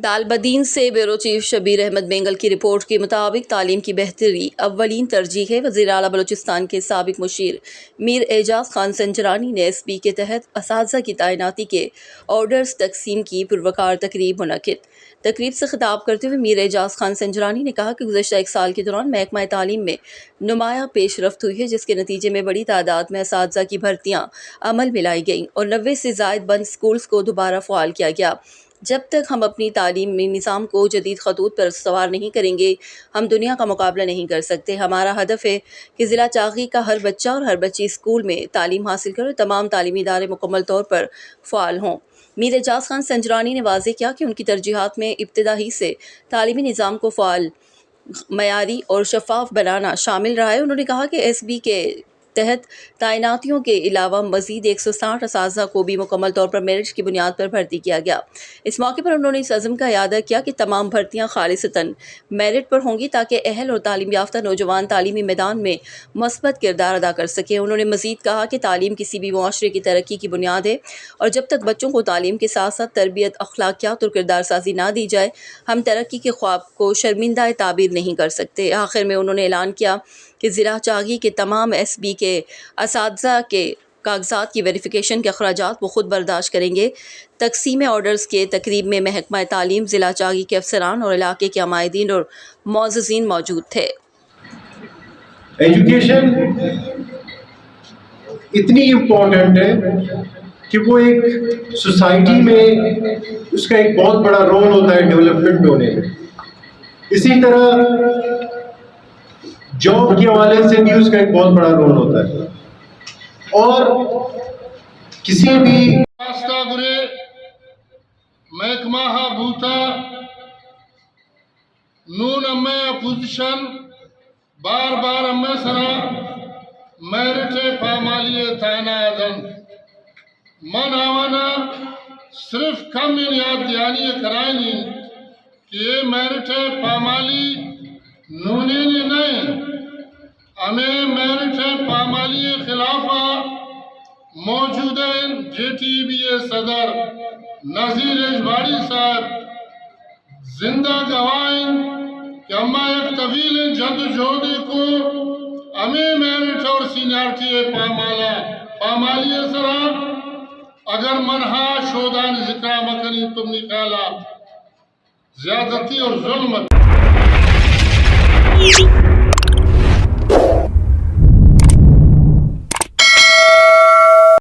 दालबदीन से bureau chief Shabir Ahmad Bengal की report के मुताबिक तालीम की बेहतरी अव्वलीन तरजीह है। वज़ीर आला बलूचिस्तान के साबिक मुशीर मीर एजाज खान संजरानी ने SB के तहत असातिज़ा की तैनाती के ऑर्डर्स तकसीम की पुरवकार तकरीब से खिताब करते हुए मीर एजाज खान संजरानी ने कहा कि गुज़श्ता एक साल के दौरान महकमा तालीम में नुमाया पेशरफ्त हुई है, जिसके नतीजे में बड़ी तादाद में असातिज़ा की भर्तियाँ अमल में लाई गईं और 90 से ज़ायद बंद स्कूल्स को दोबारा फ़आल किया गया। जब तक हम अपनी तालीमी निज़ाम को जदीद खतूत पर सवार नहीं करेंगे, हम दुनिया का मुकाबला नहीं कर सकते। हमारा हदफ है कि ज़िला चागी का हर बच्चा और हर बच्ची स्कूल में तालीम हासिल करे और तमाम तालीमी इदारे मुकम्मल तौर पर फ़आल हों। मीर एजाज खान संजरानी ने वाज़ेह किया कि उनकी तरजीहात में इब्तिदा ही से तालीमी निज़ाम को फ़आल, मयारी और शफ़ाफ बनाना शामिल रहा है। उन्होंने कहा कि SB के तहत तैनातियों के अलावा मज़ीद 160 असातिज़ा को भी मुकम्मल तौर पर मेरिट की बुनियाद पर भर्ती किया गया। इस मौके पर उन्होंने इस अज़्म का इयादा किया कि तमाम भर्तियाँ खालिसतन मेरिट पर होंगी ताकि अहल और तालीम याफ्ता नौजवान तालीमी मैदान में मस्बत किरदार अदा कर सकें। उन्होंने मज़ीद कहा कि तालीम किसी भी मुआशरे की तरक्की की बुनियाद है और जब तक बच्चों को तालीम के साथ साथ तरबियत, अखलाकियात और किरदार साजी ना दी जाए, हम तरक्की के ख्वाब को शर्मिंदा ताबीर नहीं कर सकते। आखिर में उन्होंने ऐलान किया कि ज़िला चागी के तमाम SB के असातिज़ा के कागजात की वेरिफिकेशन के अखराजात वो खुद बर्दाश्त करेंगे। तकसीम ऑर्डर्स के तकरीब में महकमा तालीम, ज़िला चागी के अफसरान और इलाके के अमायदीन और मौज़ज़ीन मौजूद थे। एजुकेशन इतनी इम्पोर्टेंट है कि वो एक सोसाइटी में उसका एक बहुत बड़ा रोल होता है डेवलपमेंट होने में। इसी तरह जॉब के हवाले से भी उसका एक बहुत बड़ा रोल होता है। और किसी भी रास्ता गुरे महकमा बूथा नून अम्मे अपोजिशन बार बार अम्मे सरा मेरिट पामाली थाना आदम मन आवाना सिर्फ कम याद दियानी करायनी कि ये मेरिट पामाली नूनी नहीं, हमें मेरिट पामाली खिलाफा मौजूदा JTBA सदर नज़ीर इजवाड़ी साहब जिंदा गवाइन कि अम्मा एक तवील जद्दोजहद को हमें मेरिट और सीनियरिटी पामाली सरा अगर मनहा शोदान जिक्रा मकनी तुम निकाला ज्यादती और जुल्म